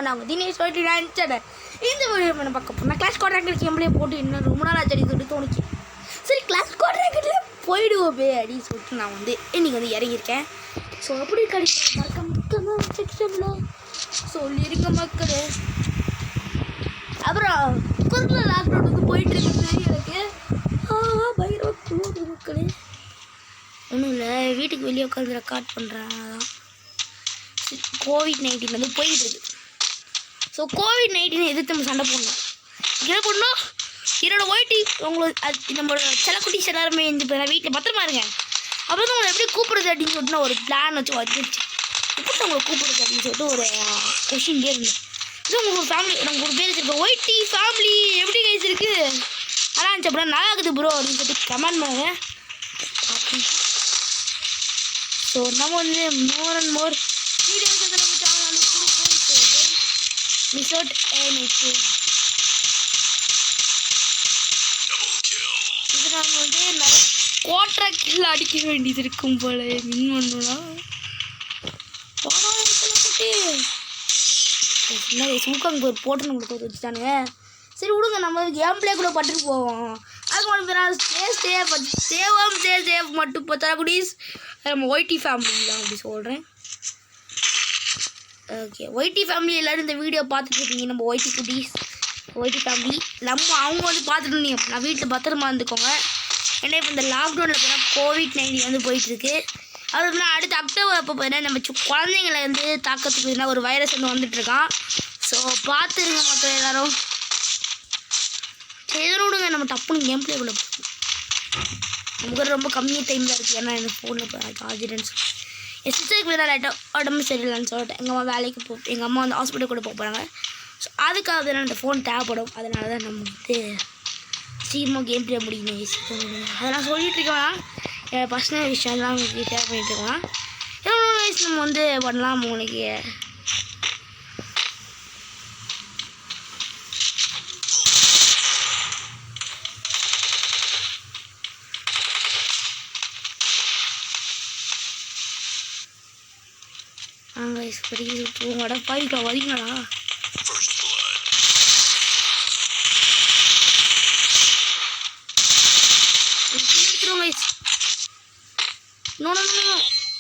நான் தினேஷ் சொல்லிட்டு நினச்சேன் இந்த வீடியோ பண்ண பார்க்க போனால் கிளாஸ் குவாட்ராங்கில் கேம்லேயே போட்டு இன்னும் ரொம்ப நாள் ஆச்சு சொல்லிட்டு தோணுச்சு. சரி கிளாஸ் குவாட்ராங்கில் போயிடுவோமே அப்படின்னு சொல்லிட்டு நான் இன்றைக்கி இறங்கியிருக்கேன். ஸோ அப்படி கிடைக்கிற மறக்காம செக்ஷனில் சொல்லியிருக்க மக்கள். அப்புறம் கொஞ்சம் லாக்டவுன் போயிட்டு இருக்குது எனக்கு பயங்கர மக்களே. ஒன்றும் இல்லை, வீட்டுக்கு வெளியே உட்காந்து ரெக்கார்ட் பண்ணுறேன். அதான் COVID-19 போயிட்டு இருக்கு. ஸோ COVID-19 எதிர்த்து நம்ம சண்டை போடணும். என்ன பண்ணணும், என்னோடய ஒய்டி உங்களுக்கு நம்மளோட செல்லக்குட்டிஸ் எல்லாருமே நான் வீட்டில் பத்திரமா இருங்க. அப்புறம் தான் உங்களை எப்படி கூப்பிடுறது அப்படின்னு சொல்லிட்டு நான் ஒரு பிளான் வச்சு வந்துருச்சு. எப்படி உங்களை கூப்பிடுறது அப்படின்னு சொல்லிட்டு ஒரு கொஷின்லேயே இருந்தேன். ஸோ உங்களுக்கு ஃபேமிலி நமக்கு ஒரு பேர் வச்சுருக்கோம், ஒய்டி ஃபேமிலி எப்படி கைஸ் இருக்குது ஆனால் இருந்துச்சு அப்புறம் நல்லா இருக்குது ப்ரோ அப்படின்னு சொல்லிட்டு கமெண்ட் பண்ணுங்க. ஸோ நம்ம மோர் அண்ட் மோர் வீடியோஸ் நம்ம சேனல் கொடுப்போம். Miss out anything. இது நம்ம நிறைய குவாட்ரா கில் அடிக்க வேண்டியது இருக்கும் போல. வின் பண்ணணும்னா சூக்காங்க ஒரு போட்டு நம்மளுக்கு வச்சுட்டானுங்க. சரி விடுங்க, நம்ம கேம் பிளே கூட பட்டுட்டு போவோம். அதுக்கு மட்டும் சேவ் மட்டும் பார்த்தா குட்டீஸ் நம்ம ஒய்டி ஃபேமிலி தான் அப்படி சொல்கிறேன். ஓகே, ஒய்டி ஃபேமிலி எல்லோரும் இந்த வீடியோ பார்த்துட்டு இருக்கீங்க. நம்ம ஒய்டி குட்டீஸ் ஒய்டி ஃபேமிலி அவங்க பார்த்துட்டு இருந்தீங்க. நான் வீட்டில் பத்திரமா இருந்துக்கோங்க. ஏன்னா இப்போ இந்த லாக்டவுனில் போனால் COVID-19 போயிட்டுருக்கு. அதுக்கு அடுத்து அக்டோபர் அப்போ பார்த்தீங்கன்னா நம்ம குழந்தைங்களை தாக்கத்துக்கு ஒரு வைரஸ் வந்துட்டுருக்கான். ஸோ பார்த்துருங்க மக்கள் எல்லோரும். எதோ விடுங்க, நம்ம டப்புன்னு கேம் பிளே கூட நமக்கு ரொம்ப கம்மியாக டைம் தான் இருக்குது. ஏன்னா எனக்கு ஃபோனில் சார்ஜர்னு சொல்லி என் சிஸ்டருக்கு வேறு லைட்டாக உடம்பு சரியில்லைன்னு சொல்லிட்டு எங்கள் அம்மா வேலைக்கு எங்கள் அம்மா ஹாஸ்பிட்டல் கூட போகிறாங்க. ஸோ அதுக்காக தான் அந்த ஃபோன் தேவைப்படும். அதனால தான் நம்ம சீக்கிரமாக கேம் பிளே முடிக்கணும். அதை நான் சொல்லிகிட்ருக்கேன். என் பர்சனல் விஷயம்லாம் உங்களுக்கு ஷேர் பண்ணிகிட்ருக்கேன். எவ்வளோ வயசு நம்ம பண்ணலாம் உங்களுக்கு. உங்களோட பாயிட்டா வரீங்களா?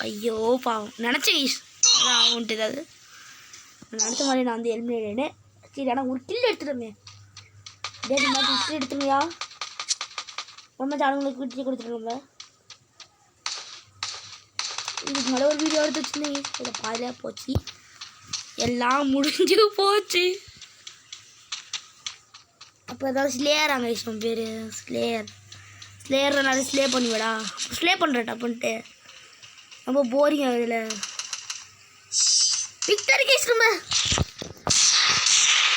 ஐயோ பாவம் நினச்சேன் ஆகுன்ட்டு ஏதாவது நினச்ச மாதிரி நான் எலிமினேட். சரி ஆனால் ஒரு கில் எடுத்துட்டோமே. டேடி மாதிரி கில் எடுத்துருங்கயா. ரொம்ப ஜானங்களுக்கு வீட்டுக்கு கொடுத்துருங்க. இதுக்கு மேலே ஒரு வீடியோ எடுத்து வச்சுருந்தீங்க. இதை பாதியாக போச்சு, எல்லாம் முடிஞ்சு போச்சு. அப்போ ஏதாவது ஸ்லேயராங்க இஷ்டம் பேர் ஸ்லேயர் நான் ஸ்லே பண்ணுவேடா. ஸ்லே பண்ணுறேன் டப்புன்ட்டு ரொம்ப போரிங் ஆகுதுல. விக்டருக்கு இஷ்டம்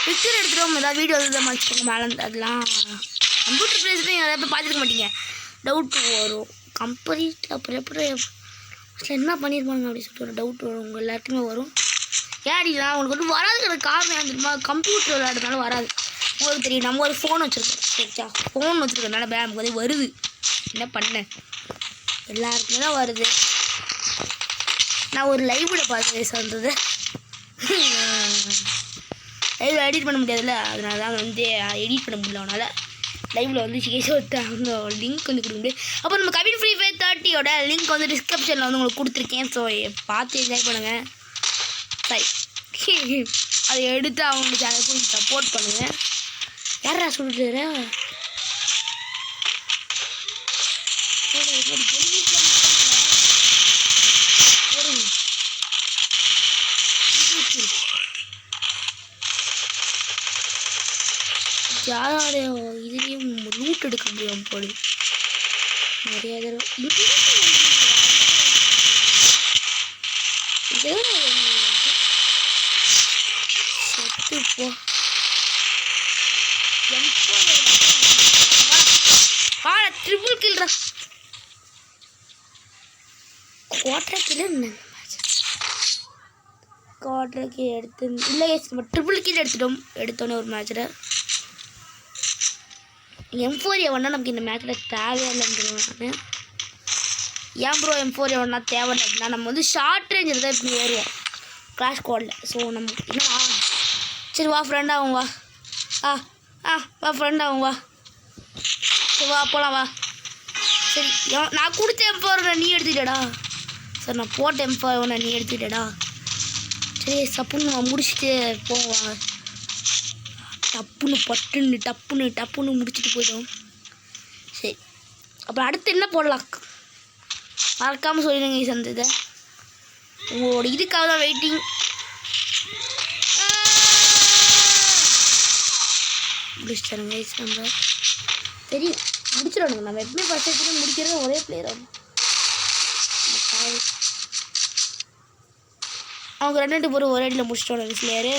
விக்டர் எடுத்துகிட்டு ஏதாவது வீடியோ தான் வச்சுக்கோங்க. மேலே அதெல்லாம் கம்ப்யூட்டர் ப்ளேஸ்லையும் அதை போய் பார்த்துருக்க மாட்டீங்க, டவுட்டு வரும் கம்ப்ளீட். அப்புறம் எப்படி என்ன பண்ணியிருப்பாங்க அப்படின்னு சொல்லிட்டு ஒரு டவுட் வரும் உங்கள் எல்லாருக்குமே வரும். ஏடிலாம் உங்களுக்கு வராதுங்கிற காரணம் தெரியுமா, கம்ப்யூட்டர் விளையாடுறதுனால வராது. உங்களுக்கு தெரியும், நம்ம ஒரு ஃபோன் வச்சுருக்கோம். சரிச்சா, ஃபோன் வச்சுருக்கனால நமக்கு வருது. என்ன பண்ணேன், எல்லாருக்குமே தான் வருது. நான் ஒரு லைவில் பார்த்து வயசு வந்தது. லைவில் எடிட் பண்ண முடியாதுல்ல, அதனால தான் எடிட் பண்ண முடியல. அவனால் லைவில் கேஸ் ஒருத்தாங்க லிங்க் கொடுக்க முடியாது. அப்போ நம்ம கவின் ஃப்ரீ ஃபயர் 30 லிங்க் டிஸ்கிரிப்ஷனில் உங்களுக்கு கொடுத்துருக்கேன். ஸோ பார்த்து என்ஜாய் பண்ணுங்கள். சரி, அதை எடுத்து அவங்க சேனலுக்கு சப்போர்ட் பண்ணுங்கள். யாரா சொல்லிட்டு யாரோட இதுலேயும் ரூட் எடுக்க முடியும் போது நிறைய தடவை ட்ரிபிள் கில்ரா. குவாட்ராக்கு எடுத்து இல்லை, ட்ரிபிள் கில் எடுத்தோன்னே ஒரு மேட்சில் M4A1 நமக்கு இந்த மேட்ச்சில் தேவையில்லைன்னு நான். ஏன் ப்ரோ M4A1 தேவையில்லை அப்படின்னா நம்ம ஷார்ட் ரேஞ்சில் தான் இப்படி ஏறுவோம் கிளாஸ் ஸ்குவாடில். ஸோ நம்ம என்னன்னா சரி வா ஃப்ரெண்டாகும் வா. ஆ ஆ வா ஃப்ரெண்டாகும் வா. சரி வா போகலாம் வா. சரி நான் கொடுத்த M4 நீ எடுத்துட்டடா. சார் நான் போட்ட M4 நீ எடுத்துட்டடா. சரி சப்புன்னு முடிச்சுட்டு போவாங்க. டப்புன்னு பட்டுன்னு டப்புன்னு முடிச்சுட்டு போயிடும். சரி அப்புறம் அடுத்து என்ன போடலாம் மறக்காமல் சொல்லிடுங்க கைஸ். அந்த இதை உங்களோட இதுக்காக தான் வெயிட்டிங். முடிச்சிட்டாருங்க கைஸ். நம்ம தெரியும் முடிச்சிடணுங்க. நம்ம எப்பவுமே ஃபர்ஸ்ட் எடுத்து முடிக்கிறது ஒரே பிளேயர் ஆகும். அவங்க 2 பேரும் ஒரே அடியில் முடிச்சிட்டோம் பிளேயரு.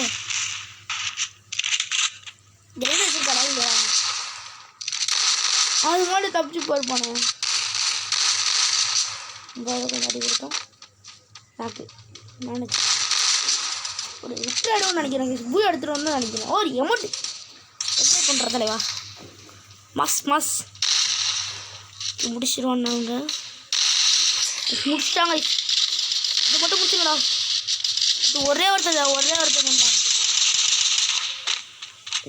கேம் வச்சுருக்காடா இல்லையா? அது மாதிரி தப்பிச்சு போயிருப்பானே. கொஞ்சம் அடி கொடுத்தோம். நாக்கு நினச்சி ஒரு விட்டு ஆடுவோம்னு நினைக்கிறேன். பூ எடுத்துகிட்டு நினைக்கிறேன். ஒரு எமௌண்ட் என்ஜாய் பண்ணுற தலைவா. மஸ் முடிச்சிடுவான்னு அவங்க முடிச்சிட்டாங்க. இது மட்டும் முடிச்சுங்கடா. இது ஒரே ஒருத்தங்க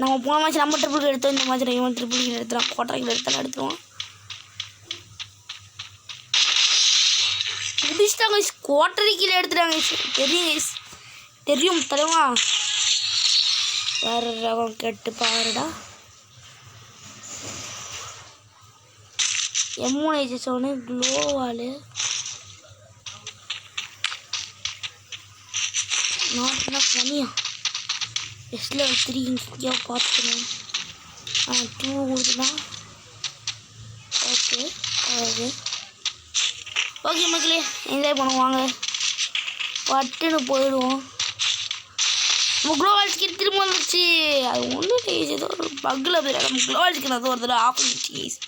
நம்ம போன மேட்ச் நம்ம ட்ரிபிள் எடுத்தோம். இந்த மேட்ச் இவன் ட்ரிபிள் எடுத்துறான். கோட்டரைகள் எடுத்துருவான். முடிச்சிட்டாங்க. கோட்டரை கீழே எடுத்துட்டாங்க. தெரியும் தலைவா. வேறு ரகம் கேட்டு பாருடா. M1 சொன்னே க்ளோவாலு நாட் என்ன பண்ணியா. எஸ்ல 3 இங்கே பார்த்துக்கணும். 2 கொடுத்துனா ஓகே. ஓகே மக்களே என்ஜாய் பண்ணுவாங்க. பட்டுன்னு போயிடுவோம். நம்ம க்ளோவால் ஸ்கின் திரும்ப வந்துச்சு. அது ஒன்றும் கைஸ் ஏதோ ஒரு பக்கில் போயிடும். நம்ம க்ளோவால் ஸ்கின் அது ஒரு தடவை ஆஃப் பண்ணிச்சு கைஸ்.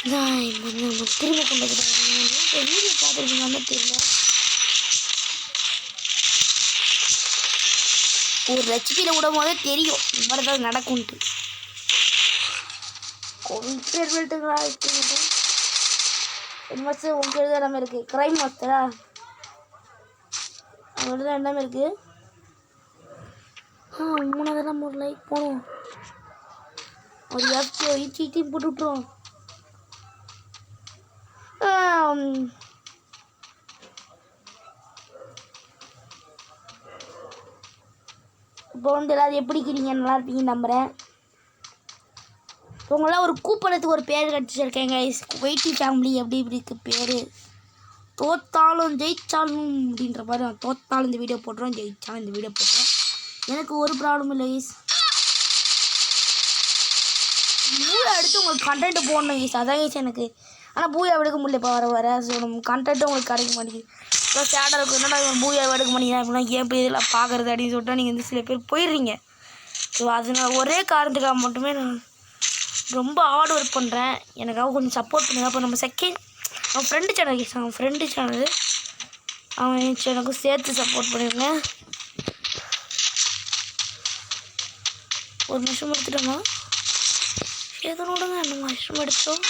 அதான் நம்ம திரும்ப கொண்டு வந்துட்டாங்க. வீடியோ பார்த்துருக்கீங்கன்னு தெரியல. ஒரு லட்சத்தில் விடும் போதே தெரியும் இந்த மாதிரி தான் நடக்கும்ட்டு. கொஞ்சம் வெல்ட்டுங்களா மாஸ்டர் உங்களுக்கு தான் எல்லாமே இருக்குது. க்ரைம் மாஸ்டரா அவங்கள்ட்ட தான் எல்லாமே இருக்குது. 3 ஒரு லைக் போடுவோம். ஒரு FT போட்டு விட்ருவோம். இப்போ வந்து எல்லோரும் எப்படி இருக்கிறீங்க? நல்லா இருப்பீங்கன்னு நம்புகிறேன். உங்களாம் ஒரு கூப்பிட்றதுக்கு ஒரு பேர் கிடச்சிருக்கேங்க. வெயிட்டி ஃபேமிலி எப்படி இப்படி இருக்குது பேர். தோத்தாலும் ஜெயிச்சாலும் அப்படின்ற மாதிரி நான் தோத்தாலும் இந்த வீடியோ போட்டுருவோம், ஜெயிச்சாலும் இந்த வீடியோ போட்டுருவோம். எனக்கு ஒரு ப்ராப்ளம் இல்லை கைஸ். பூயா எடுத்து உங்களுக்கு கண்டென்ட் போடணும் கைஸ். அதான் கைஸ் எனக்கு. ஆனால் பூயா எடுக்க முடியல. இப்போ வர ஸோ நம்ம கண்டென்ட்டும் உங்களுக்கு கிடைக்க மாட்டேங்குது. இப்போ சேடாக இருக்கும். என்னடா பூயா எடுக்க மாட்டேங்கிறேன் அப்படின்னா ஏன் போய் இதெல்லாம் பார்க்குறது அப்படின்னு சொல்லிட்டு நீங்கள் வந்து சில பேர் போயிடுறீங்க. ஸோ அது நான் ஒரே காரணத்துக்காக மட்டுமே நான் ரொம்ப ஹார்ட் ஒர்க் பண்ணுறேன். எனக்காக கொஞ்சம் சப்போர்ட் பண்ணுங்க. அப்போ நம்ம அவன் ஃப்ரெண்டு சேனல் கைஸ். அவன் ஃப்ரெண்டு சேனல் அவன் எனக்கும் சேர்த்து சப்போர்ட் பண்ணிடுங்க. ஒரு நிமிஷம் எடுத்துட்டோமா எதனோடங்க அந்த மஷ்ரூம் எடுத்தோம்.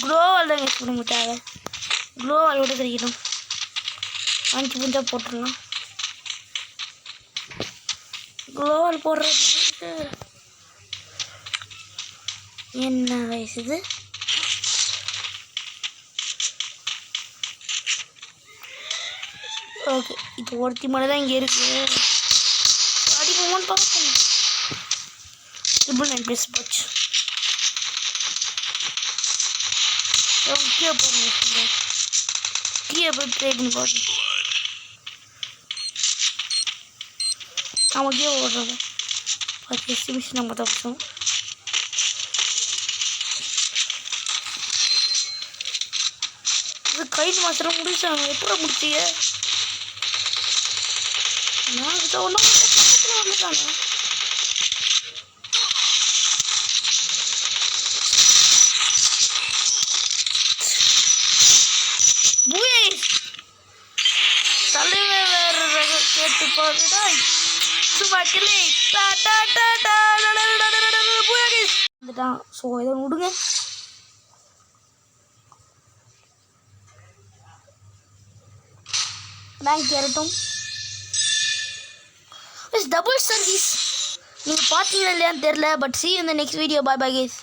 க்ளோவால் தான் யூஸ் பண்ண தேவை. க்ளோவால் விட தெரியும். 5 புஞ்சா போட்டுடலாம். க்ளோவால் போடுறது என்ன வயசு இது? ஓகே இப்போ ஒருத்தி மட்டும் தான் இங்கே இருக்குது. அடிப்போமான்னு பார்ப்போம். 999 ப்ளஸ் போச்சு. கீழே போடுங்க. கீழே போய் ட்ரை பண்ணி பார்க்கணும். அவன் கீழே ஓடுறாங்க. 10 நிமிஷம் நம்ம தப்பிச்சோம். இது கைது மாத்திரம் முடிச்சாங்க. எப்படா முடிச்சீங்க? நான் கிட்ட ஒன்றும் பக்கத்தில் வந்துட்டாங்க. தலைவர் வேற கேட்டு போகுதா சும்மாக்கிலே வந்துட்டான். ஸோ இதை விடுங்க. பேங்க் ஏறட்டும். கைஸ் டபுள் சர்வீஸ் நீங்கள் பார்த்தீங்களா இல்லையான்னு தெரில but see you in the next video bye bye guys